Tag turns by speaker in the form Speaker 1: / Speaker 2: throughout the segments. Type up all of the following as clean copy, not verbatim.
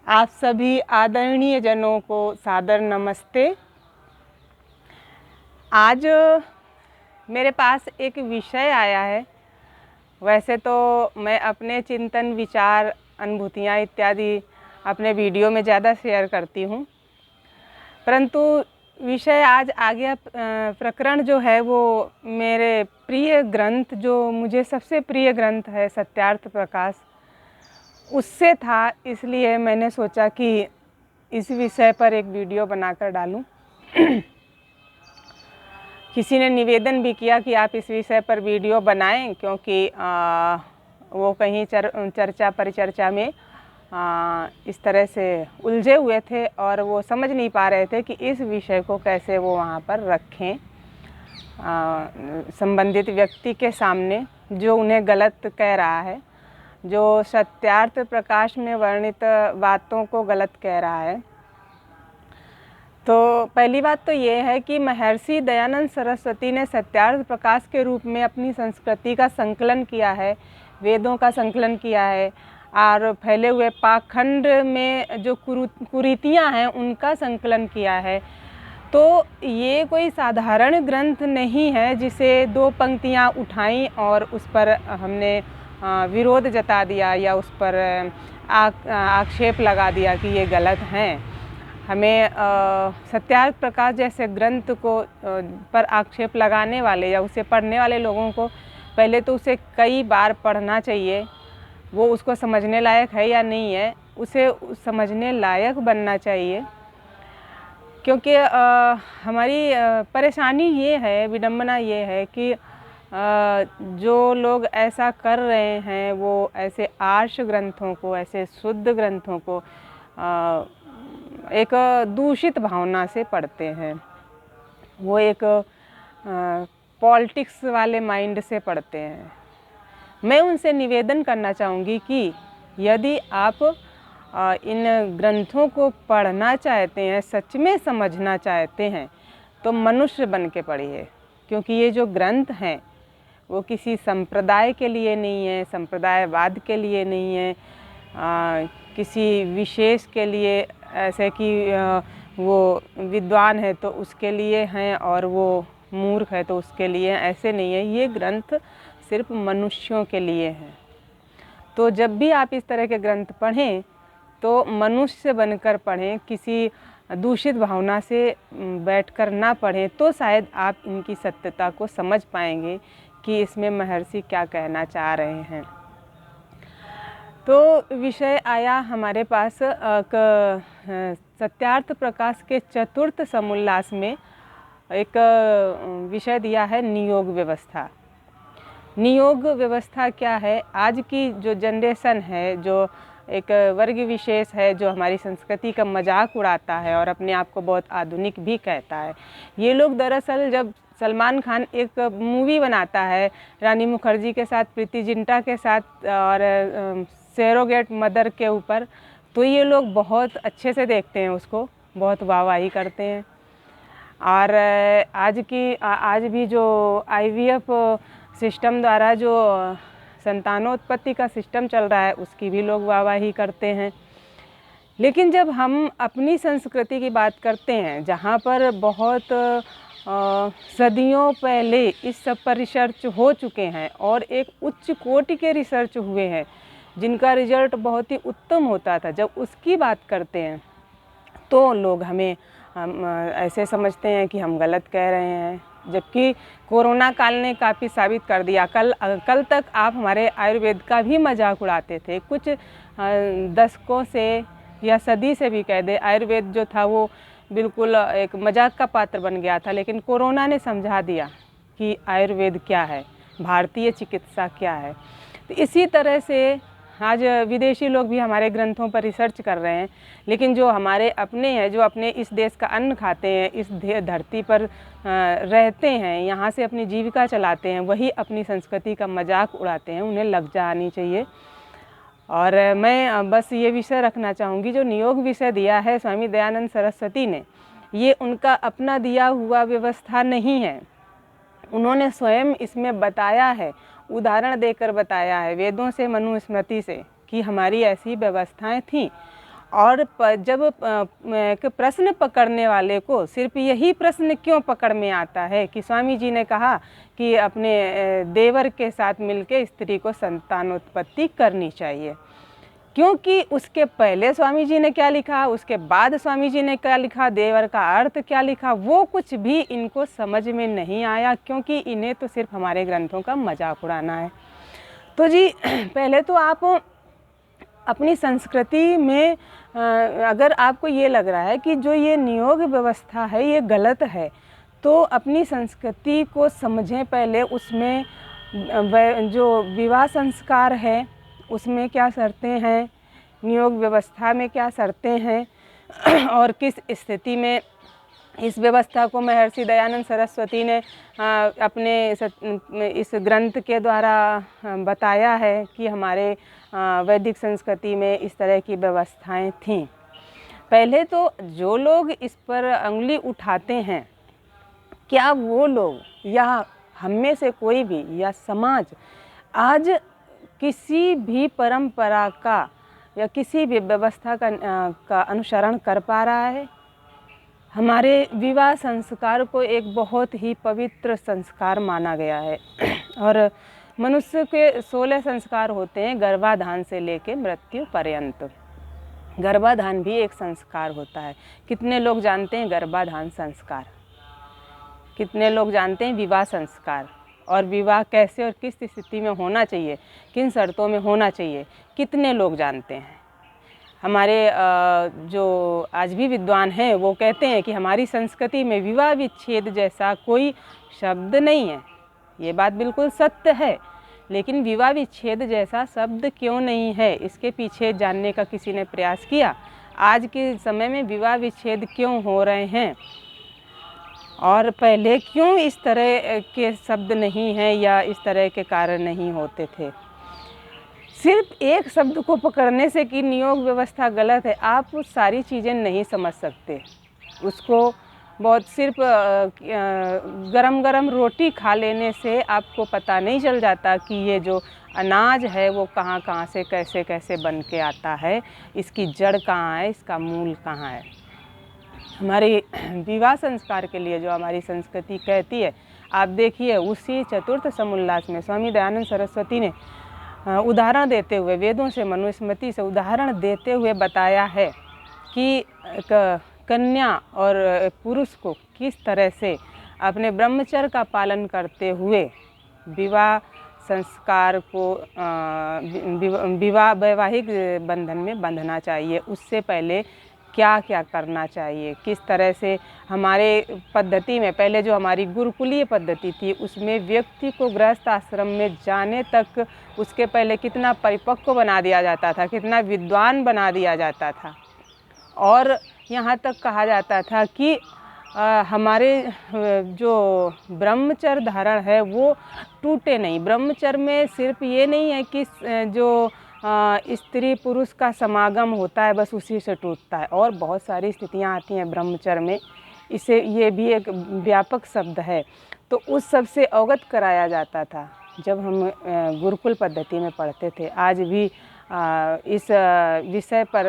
Speaker 1: आप सभी आदरणीय जनों को सादर नमस्ते। आज मेरे पास एक विषय आया है। वैसे तो मैं अपने चिंतन, विचार, अनुभूतियाँ इत्यादि अपने वीडियो में ज़्यादा शेयर करती हूँ, परंतु विषय आज आ गया। प्रकरण जो है वो मेरे प्रिय ग्रंथ, जो मुझे सबसे प्रिय ग्रंथ है सत्यार्थ प्रकाश, उससे था। इसलिए मैंने सोचा कि इस विषय पर एक वीडियो बनाकर डालूं। किसी ने निवेदन भी किया कि आप इस विषय पर वीडियो बनाएं, क्योंकि वो कहीं चर्चा परिचर्चा में इस तरह से उलझे हुए थे और वो समझ नहीं पा रहे थे कि इस विषय को कैसे वो वहाँ पर रखें संबंधित व्यक्ति के सामने, जो उन्हें गलत कह रहा है, जो सत्यार्थ प्रकाश में वर्णित बातों को गलत कह रहा है। तो पहली बात तो ये है कि महर्षि दयानंद सरस्वती ने सत्यार्थ प्रकाश के रूप में अपनी संस्कृति का संकलन किया है, वेदों का संकलन किया है, और फैले हुए पाखंड में जो कुरीतियाँ हैं उनका संकलन किया है। तो ये कोई साधारण ग्रंथ नहीं है जिसे दो पंक्तियाँ उठाई और उस पर हमने विरोध जता दिया या उस पर आक्षेप लगा दिया कि ये गलत हैं। हमें सत्यार्थ प्रकाश जैसे ग्रंथ को पर आक्षेप लगाने वाले या उसे पढ़ने वाले लोगों को पहले तो उसे कई बार पढ़ना चाहिए। वो उसको समझने लायक है या नहीं है, उसे समझने लायक बनना चाहिए। क्योंकि हमारी परेशानी ये है, विडंबना ये है कि जो लोग ऐसा कर रहे हैं वो ऐसे आर्ष ग्रंथों को, ऐसे शुद्ध ग्रंथों को एक दूषित भावना से पढ़ते हैं। वो एक पॉलिटिक्स वाले माइंड से पढ़ते हैं। मैं उनसे निवेदन करना चाहूँगी कि यदि आप इन ग्रंथों को पढ़ना चाहते हैं, सच में समझना चाहते हैं, तो मनुष्य बन के पढ़िए। क्योंकि ये जो ग्रंथ हैं वो किसी संप्रदाय के लिए नहीं है, संप्रदायवाद के लिए नहीं है, किसी विशेष के लिए, ऐसे कि वो विद्वान है तो उसके लिए हैं और वो मूर्ख है तो उसके लिए, ऐसे नहीं है। ये ग्रंथ सिर्फ मनुष्यों के लिए हैं। तो जब भी आप इस तरह के ग्रंथ पढ़ें तो मनुष्य बनकर पढ़ें, किसी दूषित भावना से बैठकर ना पढ़ें, तो शायद आप इनकी सत्यता को समझ पाएंगे कि इसमें महर्षि क्या कहना चाह रहे हैं। तो विषय आया हमारे पास सत्यार्थ प्रकाश के चतुर्थ समुल्लास में एक विषय दिया है, नियोग व्यवस्था। नियोग व्यवस्था क्या है? आज की जो जनरेशन है, जो एक वर्ग विशेष है, जो हमारी संस्कृति का मजाक उड़ाता है और अपने आप को बहुत आधुनिक भी कहता है, ये लोग दरअसल जब सलमान खान एक मूवी बनाता है रानी मुखर्जी के साथ, प्रीति जिंटा के साथ और सरोगेट मदर के ऊपर, तो ये लोग बहुत अच्छे से देखते हैं उसको, बहुत वाहवाही करते हैं। और आज भी जो IVF सिस्टम द्वारा जो संतानोत्पत्ति का सिस्टम चल रहा है उसकी भी लोग वाहवाही करते हैं। लेकिन जब हम अपनी संस्कृति की बात करते हैं, जहाँ पर बहुत सदियों पहले इस सब पर रिसर्च हो चुके हैं और एक उच्च कोटि के रिसर्च हुए हैं जिनका रिजल्ट बहुत ही उत्तम होता था, जब उसकी बात करते हैं तो लोग हमें ऐसे समझते हैं कि हम गलत कह रहे हैं। जबकि कोरोना काल ने काफ़ी साबित कर दिया। कल तक आप हमारे आयुर्वेद का भी मजाक उड़ाते थे। कुछ दशकों से या सदी से भी कह दे, आयुर्वेद जो था वो बिल्कुल एक मजाक का पात्र बन गया था। लेकिन कोरोना ने समझा दिया कि आयुर्वेद क्या है, भारतीय चिकित्सा क्या है। तो इसी तरह से आज विदेशी लोग भी हमारे ग्रंथों पर रिसर्च कर रहे हैं। लेकिन जो हमारे अपने हैं, जो अपने इस देश का अन्न खाते हैं, इस धरती पर रहते हैं, यहाँ से अपनी जीविका चलाते हैं, वही अपनी संस्कृति का मजाक उड़ाते हैं। उन्हें लज्जा आनी चाहिए। और मैं बस ये विषय रखना चाहूँगी, जो नियोग विषय दिया है स्वामी दयानंद सरस्वती ने, ये उनका अपना दिया हुआ व्यवस्था नहीं है। उन्होंने स्वयं इसमें बताया है, उदाहरण देकर बताया है, वेदों से, मनुस्मृति से, कि हमारी ऐसी व्यवस्थाएं थीं। और जब एक प्रश्न पकड़ने वाले को सिर्फ यही प्रश्न क्यों पकड़ में आता है कि स्वामी जी ने कहा कि अपने देवर के साथ मिलकर स्त्री को संतानोत्पत्ति करनी चाहिए, क्योंकि उसके पहले स्वामी जी ने क्या लिखा, उसके बाद स्वामी जी ने क्या लिखा, देवर का अर्थ क्या लिखा, वो कुछ भी इनको समझ में नहीं आया, क्योंकि इन्हें तो सिर्फ हमारे ग्रंथों का मजाक उड़ाना है। तो जी पहले तो आप अपनी संस्कृति में अगर आपको ये लग रहा है कि जो ये नियोग व्यवस्था है ये गलत है, तो अपनी संस्कृति को समझें पहले। उसमें जो विवाह संस्कार है उसमें क्या शर्तें हैं, नियोग व्यवस्था में क्या शर्तें हैं और किस स्थिति में इस व्यवस्था को महर्षि दयानंद सरस्वती ने अपने इस ग्रंथ के द्वारा बताया है कि हमारे वैदिक संस्कृति में इस तरह की व्यवस्थाएं थीं। पहले तो जो लोग इस पर उंगली उठाते हैं, क्या वो लोग या हम में से कोई भी या समाज आज किसी भी परंपरा का या किसी भी व्यवस्था का अनुसरण कर पा रहा है? हमारे विवाह संस्कार को एक बहुत ही पवित्र संस्कार माना गया है और मनुष्य के 16 संस्कार होते हैं गर्भाधान से लेकर मृत्यु पर्यंत। गर्भाधान भी एक संस्कार होता है। कितने लोग जानते हैं गर्भाधान संस्कार? कितने लोग जानते हैं विवाह संस्कार? और विवाह कैसे और किस स्थिति में होना चाहिए, किन शर्तों में होना चाहिए, कितने लोग जानते हैं? हमारे जो आज भी विद्वान हैं वो कहते हैं कि हमारी संस्कृति में विवाह विच्छेद जैसा कोई शब्द नहीं है। ये बात बिल्कुल सत्य है, लेकिन विवाह विच्छेद जैसा शब्द क्यों नहीं है, इसके पीछे जानने का किसी ने प्रयास किया? आज के समय में विवाह विच्छेद क्यों हो रहे हैं और पहले क्यों इस तरह के शब्द नहीं हैं या इस तरह के कारण नहीं होते थे? सिर्फ एक शब्द को पकड़ने से कि नियोग व्यवस्था गलत है, आप सारी चीज़ें नहीं समझ सकते। उसको बहुत सिर्फ गरम गरम रोटी खा लेने से आपको पता नहीं चल जाता कि ये जो अनाज है वो कहाँ कहाँ से कैसे कैसे बन के आता है, इसकी जड़ कहाँ है, इसका मूल कहाँ है। हमारे विवाह संस्कार के लिए जो हमारी संस्कृति कहती है, आप देखिए उसी चतुर्थ समुल्लास में स्वामी दयानंद सरस्वती ने उदाहरण देते हुए, वेदों से मनुस्मृति से उदाहरण देते हुए बताया है कि कन्या और पुरुष को किस तरह से अपने ब्रह्मचर्य का पालन करते हुए विवाह संस्कार को विवाह वैवाहिक बंधन में बंधना चाहिए। उससे पहले क्या क्या करना चाहिए, किस तरह से हमारे पद्धति में पहले जो हमारी गुरुकुलीय पद्धति थी उसमें व्यक्ति को गृहस्थ आश्रम में जाने तक उसके पहले कितना परिपक्व बना दिया जाता था, कितना विद्वान बना दिया जाता था। और यहाँ तक कहा जाता था कि हमारे जो ब्रह्मचर्य धारण है वो टूटे नहीं। ब्रह्मचर्य में सिर्फ ये नहीं है कि जो स्त्री पुरुष का समागम होता है बस उसी से टूटता है, और बहुत सारी स्थितियां आती हैं ब्रह्मचर्य में। इसे ये भी एक व्यापक शब्द है, तो उस सब से अवगत कराया जाता था जब हम गुरुकुल पद्धति में पढ़ते थे। आज भी इस विषय पर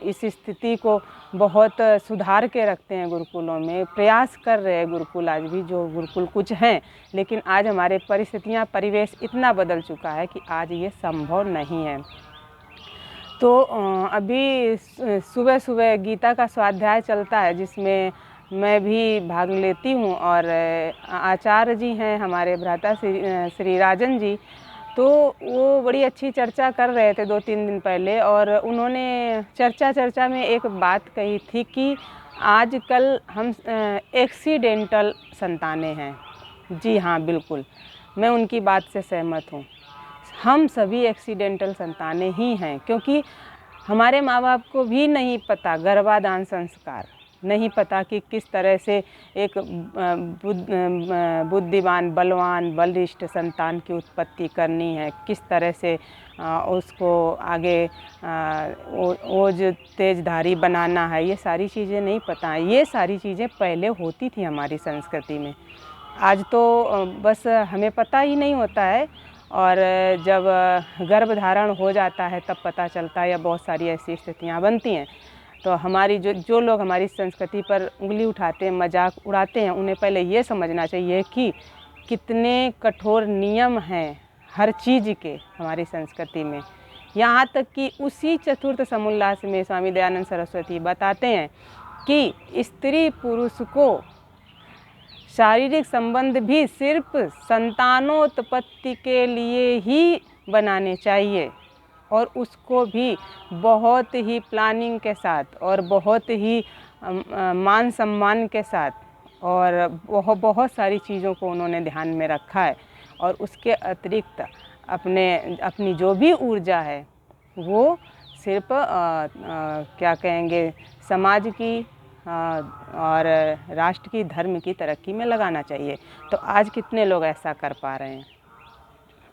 Speaker 1: इस स्थिति को बहुत सुधार के रखते हैं गुरुकुलों में, प्रयास कर रहे हैं गुरुकुल। आज भी जो गुरुकुल कुछ हैं, लेकिन आज हमारे परिस्थितियां परिवेश इतना बदल चुका है कि आज ये संभव नहीं है। तो अभी सुबह सुबह गीता का स्वाध्याय चलता है जिसमें मैं भी भाग लेती हूँ, और आचार्य जी हैं हमारे भ्राता श्री राजन जी, तो वो बड़ी अच्छी चर्चा कर रहे थे 2-3 दिन पहले, और उन्होंने चर्चा में एक बात कही थी कि आजकल हम एक्सीडेंटल संतानें हैं। जी हाँ, बिल्कुल मैं उनकी बात से सहमत हूँ। हम सभी एक्सीडेंटल संतानें ही हैं, क्योंकि हमारे माँ बाप को भी नहीं पता गर्भाधान संस्कार, नहीं पता कि किस तरह से एक बुद्धिमान बलवान बलिष्ठ संतान की उत्पत्ति करनी है, किस तरह से उसको आगे ओज तेजधारी बनाना है। ये सारी चीज़ें नहीं पता है। ये सारी चीज़ें पहले होती थी हमारी संस्कृति में, आज तो बस हमें पता ही नहीं होता है। और जब गर्भधारण हो जाता है तब पता चलता है, या बहुत सारी ऐसी स्थितियाँ बनती हैं। तो हमारी जो लोग हमारी संस्कृति पर उंगली उठाते हैं, मजाक उड़ाते हैं, उन्हें पहले ये समझना चाहिए कि कितने कठोर नियम हैं हर चीज़ के हमारी संस्कृति में। यहाँ तक कि उसी चतुर्थ समुल्लास में स्वामी दयानंद सरस्वती बताते हैं कि स्त्री पुरुष को शारीरिक संबंध भी सिर्फ संतानोत्पत्ति के लिए ही बनाने चाहिए, और उसको भी बहुत ही प्लानिंग के साथ और बहुत ही मान सम्मान के साथ, और बहुत सारी चीज़ों को उन्होंने ध्यान में रखा है। और उसके अतिरिक्त अपनी जो भी ऊर्जा है वो सिर्फ क्या कहेंगे, समाज की और राष्ट्र की, धर्म की तरक्की में लगाना चाहिए। तो आज कितने लोग ऐसा कर पा रहे हैं?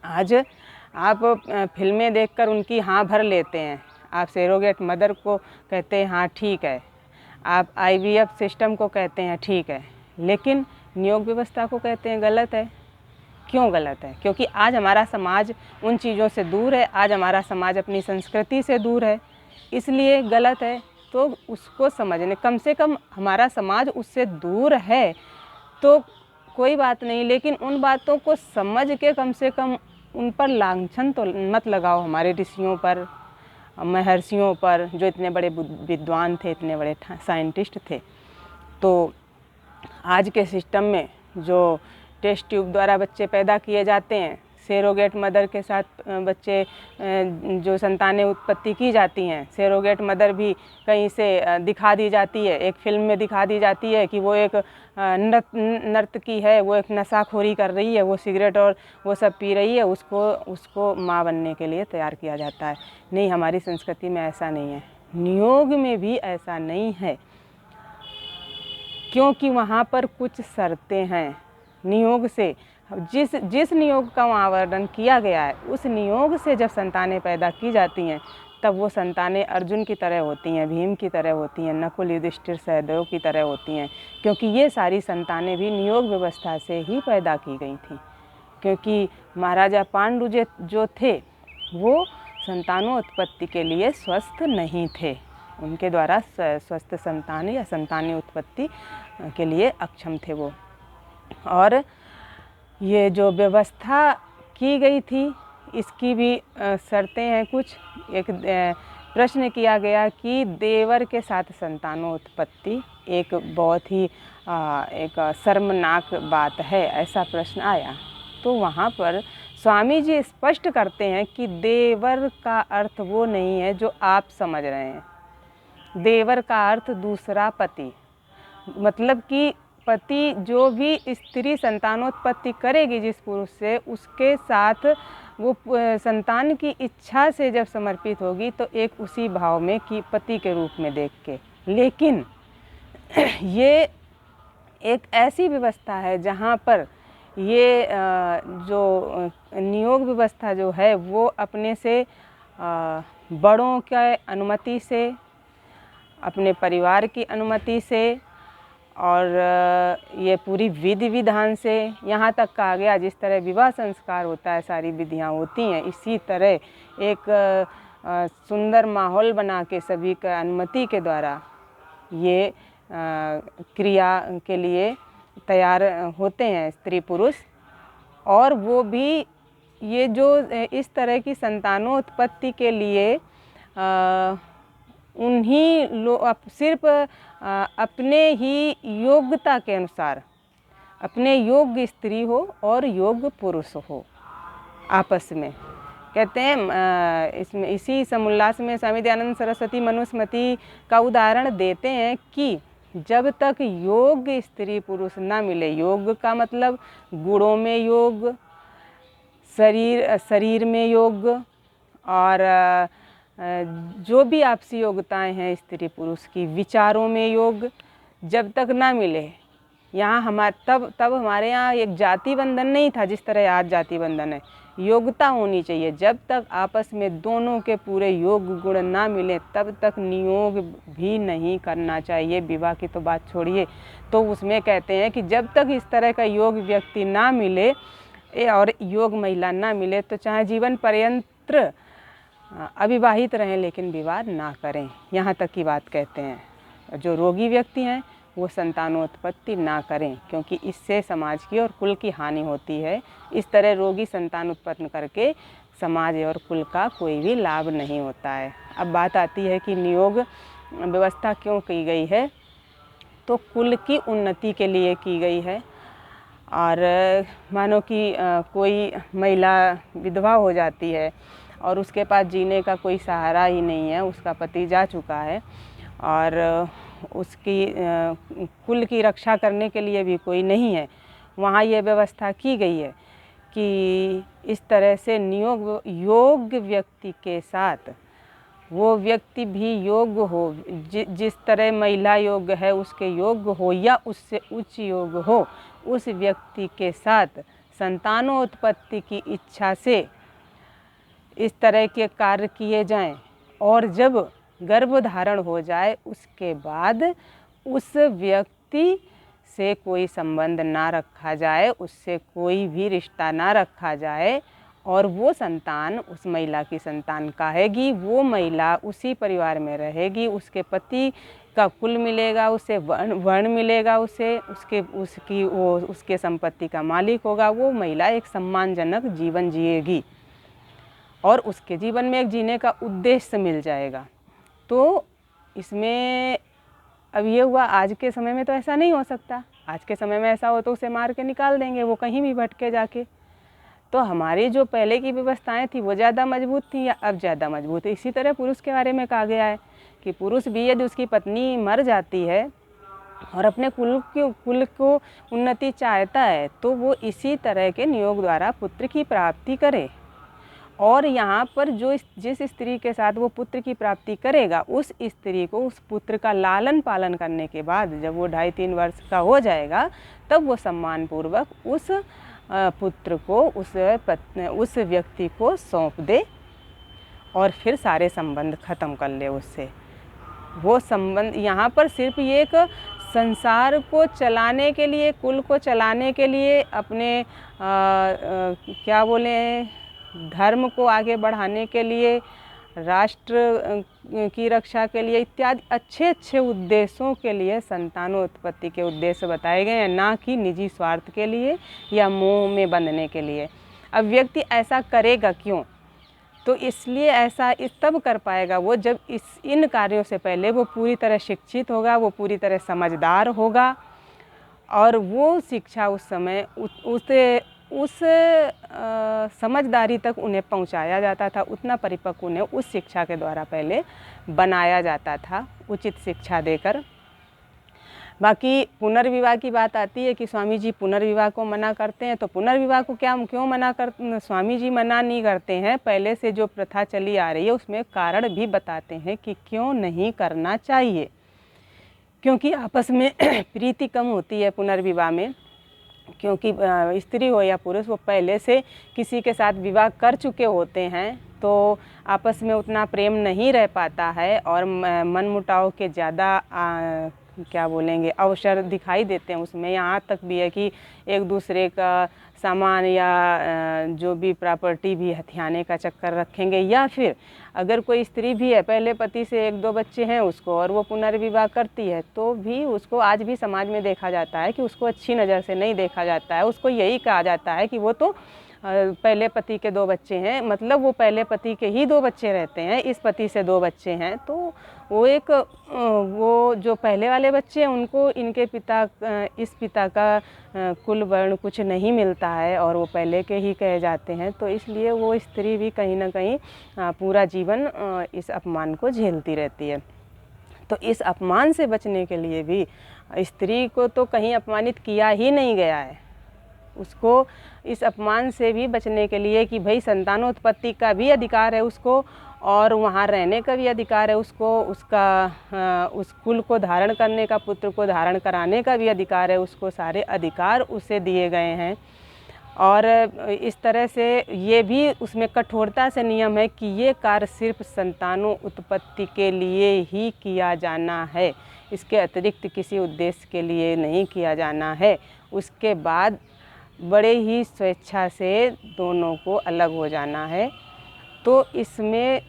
Speaker 1: आज आप फिल्में देखकर उनकी हाँ भर लेते हैं, आप सरोगेट मदर को कहते हैं हाँ ठीक है, आप IVF सिस्टम को कहते हैं ठीक है, लेकिन नियोग व्यवस्था को कहते हैं गलत है। क्यों गलत है? क्योंकि आज हमारा समाज उन चीज़ों से दूर है, आज हमारा समाज अपनी संस्कृति से दूर है, इसलिए गलत है। तो उसको समझने, कम से कम हमारा समाज उससे दूर है तो कोई बात नहीं, लेकिन उन बातों को समझ के कम से कम उन पर लांछन तो मत लगाओ, हमारे ऋषियों पर, महर्षियों पर, जो इतने बड़े विद्वान थे, इतने बड़े साइंटिस्ट थे। तो आज के सिस्टम में जो टेस्ट ट्यूब द्वारा बच्चे पैदा किए जाते हैं, सरोगेट मदर के साथ बच्चे जो संतानें उत्पत्ति की जाती हैं, सरोगेट मदर भी कहीं से दिखा दी जाती है, एक फिल्म में दिखा दी जाती है कि वो एक नर्तकी है, वो एक नशाखोरी कर रही है, वो सिगरेट और वो सब पी रही है, उसको माँ बनने के लिए तैयार किया जाता है। नहीं, हमारी संस्कृति में ऐसा नहीं है, नियोग में भी ऐसा नहीं है, क्योंकि वहाँ पर कुछ शर्तें हैं। नियोग से जिस नियोग का वहाँ वर्णन किया गया है, उस नियोग से जब संतानें पैदा की जाती हैं तब वो संतानें अर्जुन की तरह होती हैं, भीम की तरह होती हैं, नकुल, युधिष्ठिर, सहदेव की तरह होती हैं, क्योंकि ये सारी संतानें भी नियोग व्यवस्था से ही पैदा की गई थी। क्योंकि महाराजा पांडु जो थे वो संतानोत्पत्ति के लिए स्वस्थ नहीं थे, उनके द्वारा स्वस्थ संतान या संतानी उत्पत्ति के लिए अक्षम थे वो। और ये जो व्यवस्था की गई थी इसकी भी शर्तें हैं कुछ। एक प्रश्न किया गया कि देवर के साथ संतानोत्पत्ति एक बहुत ही एक शर्मनाक बात है, ऐसा प्रश्न आया। तो वहाँ पर स्वामी जी स्पष्ट करते हैं कि देवर का अर्थ वो नहीं है जो आप समझ रहे हैं। देवर का अर्थ दूसरा पति, मतलब कि पति जो भी स्त्री संतानोत्पत्ति करेगी जिस पुरुष से, उसके साथ वो संतान की इच्छा से जब समर्पित होगी तो एक उसी भाव में कि पति के रूप में देख के। लेकिन ये एक ऐसी व्यवस्था है जहाँ पर ये जो नियोग व्यवस्था जो है वो अपने से बड़ों के अनुमति से, अपने परिवार की अनुमति से, और ये पूरी विधि विधान से, यहाँ तक कहा गया जिस तरह विवाह संस्कार होता है, सारी विधियाँ होती हैं, इसी तरह एक सुंदर माहौल बना के सभी का अनुमति के द्वारा ये क्रिया के लिए तैयार होते हैं स्त्री पुरुष। और वो भी ये जो इस तरह की संतानोत्पत्ति के लिए उन्हीं सिर्फ अपने ही योग्यता के अनुसार, अपने योग्य स्त्री हो और योग्य पुरुष हो आपस में। कहते हैं इसमें इसी समुल्लास में स्वामी दयानंद सरस्वती मनुस्मृति का उदाहरण देते हैं कि जब तक योग्य स्त्री पुरुष ना मिले, योग का मतलब गुणों में योग, शरीर में योग, और जो भी आपसी योग्यताएं हैं स्त्री पुरुष की, विचारों में योग, जब तक ना मिले, यहाँ तब हमारे यहाँ एक जाति बंधन नहीं था जिस तरह आज जाति बंधन है। योग्यता होनी चाहिए। जब तक आपस में दोनों के पूरे योग गुण ना मिले तब तक नियोग भी नहीं करना चाहिए। विवाह की तो बात छोड़िए। तो उसमें कहते हैं कि जब तक इस तरह का योग व्यक्ति ना मिले और योग महिला ना मिले तो चाहे जीवन पर्यंत अविवाहित रहें लेकिन विवाह ना करें, यहाँ तक की बात कहते हैं। जो रोगी व्यक्ति हैं वो संतानोत्पत्ति ना करें, क्योंकि इससे समाज की और कुल की हानि होती है। इस तरह रोगी संतान उत्पन्न करके समाज और कुल का कोई भी लाभ नहीं होता है। अब बात आती है कि नियोग व्यवस्था क्यों की गई है, तो कुल की उन्नति के लिए की गई है। और मानो कि कोई महिला विधवा हो जाती है और उसके पास जीने का कोई सहारा ही नहीं है, उसका पति जा चुका है और उसकी कुल की रक्षा करने के लिए भी कोई नहीं है, वहाँ ये व्यवस्था की गई है कि इस तरह से योग्य व्यक्ति के साथ वो व्यक्ति भी योग्य हो, जिस तरह महिला योग्य है उसके योग्य हो या उससे उच्च योग्य हो, उस व्यक्ति के साथ संतानोत्पत्ति की इच्छा से इस तरह के कार्य किए जाएं। और जब गर्भधारण हो जाए उसके बाद उस व्यक्ति से कोई संबंध ना रखा जाए, उससे कोई भी रिश्ता ना रखा जाए और वो संतान उस महिला की संतान कहेगी, वो महिला उसी परिवार में रहेगी, उसके पति का कुल मिलेगा, उसे वर्ण मिलेगा, उसे उसके संपत्ति का मालिक होगा, वो महिला एक सम्मानजनक जीवन जिएगी और उसके जीवन में एक जीने का उद्देश्य मिल जाएगा। तो इसमें अब ये हुआ, आज के समय में तो ऐसा नहीं हो सकता। आज के समय में ऐसा हो तो उसे मार के निकाल देंगे, वो कहीं भी भटके जाके। तो हमारी जो पहले की व्यवस्थाएं थी वो ज़्यादा मजबूत थी या अब ज़्यादा मजबूत है। इसी तरह पुरुष के बारे में कहा गया है कि पुरुष भी यदि उसकी पत्नी मर जाती है और अपने कुल को उन्नति चाहता है तो वो इसी तरह के नियोग द्वारा पुत्र की प्राप्ति करे। और यहाँ पर जिस स्त्री के साथ वो पुत्र की प्राप्ति करेगा, उस स्त्री को उस पुत्र का लालन पालन करने के बाद जब वो 2.5-3 वर्ष का हो जाएगा तब वो सम्मानपूर्वक उस पुत्र को उस व्यक्ति को सौंप दे और फिर सारे संबंध ख़त्म कर ले उससे। वो संबंध यहाँ पर सिर्फ ये एक संसार को चलाने के लिए, कुल को चलाने के लिए, अपने क्या बोले धर्म को आगे बढ़ाने के लिए, राष्ट्र की रक्षा के लिए इत्यादि अच्छे अच्छे उद्देश्यों के लिए संतानोत्पत्ति के उद्देश्य बताए गए हैं, ना कि निजी स्वार्थ के लिए या मोह में बंधने के लिए। अब व्यक्ति ऐसा करेगा क्यों? तो इसलिए ऐसा तब कर पाएगा वो जब इन कार्यों से पहले वो पूरी तरह शिक्षित होगा, वो पूरी तरह समझदार होगा और वो शिक्षा उस समय उस समझदारी तक उन्हें पहुंचाया जाता था, उतना परिपक्व उन्हें उस शिक्षा के द्वारा पहले बनाया जाता था, उचित शिक्षा देकर। बाकी पुनर्विवाह की बात आती है कि स्वामी जी पुनर्विवाह को मना करते हैं, तो पुनर्विवाह को क्यों मना स्वामी जी मना नहीं करते हैं। पहले से जो प्रथा चली आ रही है उसमें कारण भी बताते हैं कि क्यों नहीं करना चाहिए, क्योंकि आपस में प्रीति कम होती है पुनर्विवाह में। क्योंकि स्त्री हो या पुरुष वो पहले से किसी के साथ विवाह कर चुके होते हैं तो आपस में उतना प्रेम नहीं रह पाता है और मनमुटाव के ज़्यादा क्या बोलेंगे अवसर दिखाई देते हैं उसमें। यहाँ तक भी है कि एक दूसरे का सामान या जो भी प्रॉपर्टी भी हथियाने का चक्कर रखेंगे, या फिर अगर कोई स्त्री भी है पहले पति से 1-2 बच्चे हैं उसको और वो पुनर्विवाह करती है तो भी उसको आज भी समाज में देखा जाता है कि उसको अच्छी नज़र से नहीं देखा जाता है। उसको यही कहा जाता है कि वो तो पहले पति के 2 बच्चे हैं, मतलब वो पहले पति के ही 2 बच्चे रहते हैं, इस पति से 2 बच्चे हैं, तो वो जो पहले वाले बच्चे हैं उनको इनके इस पिता का कुल वर्ण कुछ नहीं मिलता है और वो पहले के ही कहे जाते हैं। तो इसलिए वो स्त्री भी कहीं ना कहीं पूरा जीवन इस अपमान को झेलती रहती है। तो इस अपमान से बचने के लिए भी स्त्री को तो कहीं अपमानित किया ही नहीं गया है, उसको इस अपमान से भी बचने के लिए कि भाई संतानोत्पत्ति का भी अधिकार है उसको और वहाँ रहने का भी अधिकार है उसको, उस कुल को धारण करने का, पुत्र को धारण कराने का भी अधिकार है उसको, सारे अधिकार उसे दिए गए हैं। और इस तरह से ये भी उसमें कठोरता से नियम है कि ये कार्य सिर्फ संतानों उत्पत्ति के लिए ही किया जाना है, इसके अतिरिक्त किसी उद्देश्य के लिए नहीं किया जाना है। उसके बाद बड़े ही स्वेच्छा से दोनों को अलग हो जाना है। तो इसमें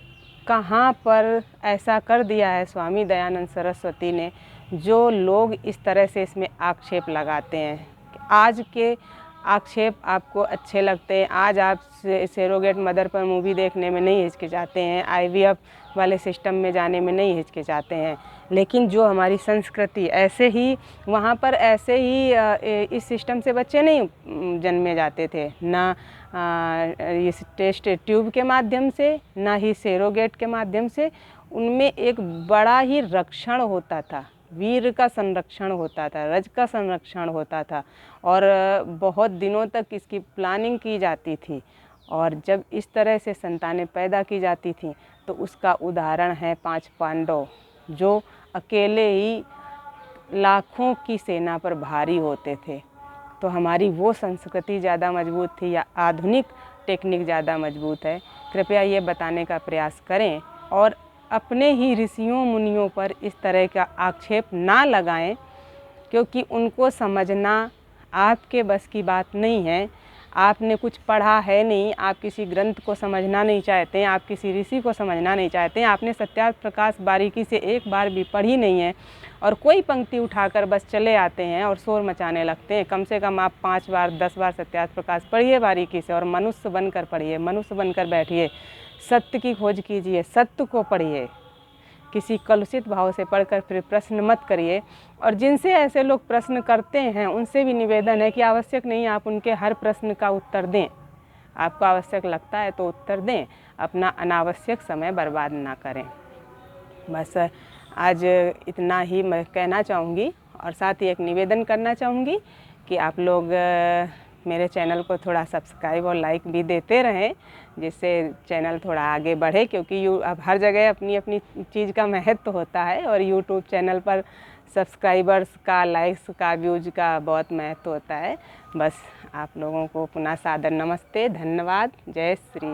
Speaker 1: कहाँ पर ऐसा कर दिया है स्वामी दयानंद सरस्वती ने, जो लोग इस तरह से इसमें आक्षेप लगाते हैं। आज के आक्षेप आपको अच्छे लगते हैं, आज आप सरोगेट मदर पर मूवी देखने में नहीं हिचकिचाते हैं, IVF वाले सिस्टम में जाने में नहीं हिचकिचाते हैं, लेकिन जो हमारी संस्कृति ऐसे ही वहाँ पर ऐसे ही इस सिस्टम से बच्चे नहीं जन्मे जाते थे, ना इस टेस्ट ट्यूब के माध्यम से, ना ही सरोगेट के माध्यम से। उनमें एक बड़ा ही रक्षण होता था, वीर का संरक्षण होता था, रज का संरक्षण होता था, और बहुत दिनों तक इसकी प्लानिंग की जाती थी। और जब इस तरह से संतानें पैदा की जाती थीं तो उसका उदाहरण है 5 पांडव, जो अकेले ही लाखों की सेना पर भारी होते थे। तो हमारी वो संस्कृति ज़्यादा मजबूत थी या आधुनिक टेक्निक ज़्यादा मजबूत है? कृपया ये बताने का प्रयास करें और अपने ही ऋषियों मुनियों पर इस तरह का आक्षेप ना लगाएं, क्योंकि उनको समझना आपके बस की बात नहीं है। आपने कुछ पढ़ा है नहीं, आप किसी ग्रंथ को समझना नहीं चाहते हैं, आप किसी ऋषि को समझना नहीं चाहते हैं, आपने सत्यार्थ प्रकाश बारीकी से एक बार भी पढ़ी नहीं है, और कोई पंक्ति उठाकर बस चले आते हैं और शोर मचाने लगते हैं। कम से कम आप 5 बार 10 बार सत्यार्थ प्रकाश पढ़िए बारीकी से, और मनुष्य बनकर पढ़िए, मनुष्य बनकर बैठिए, सत्य की खोज कीजिए, सत्य को पढ़िए, किसी कलुषित भाव से पढ़कर फिर प्रश्न मत करिए। और जिनसे ऐसे लोग प्रश्न करते हैं उनसे भी निवेदन है कि आवश्यक नहीं आप उनके हर प्रश्न का उत्तर दें, आपको आवश्यक लगता है तो उत्तर दें, अपना अनावश्यक समय बर्बाद ना करें। बस आज इतना ही मैं कहना चाहूँगी, और साथ ही एक निवेदन करना चाहूँगी कि आप लोग मेरे चैनल को थोड़ा सब्सक्राइब और लाइक भी देते रहें, जिससे चैनल थोड़ा आगे बढ़े, क्योंकि अब हर जगह अपनी अपनी चीज़ का महत्व होता है, और यूट्यूब चैनल पर सब्सक्राइबर्स का, लाइक्स का, व्यूज का बहुत महत्व होता है। बस आप लोगों को पुनः सादर नमस्ते, धन्यवाद, जय श्री राम।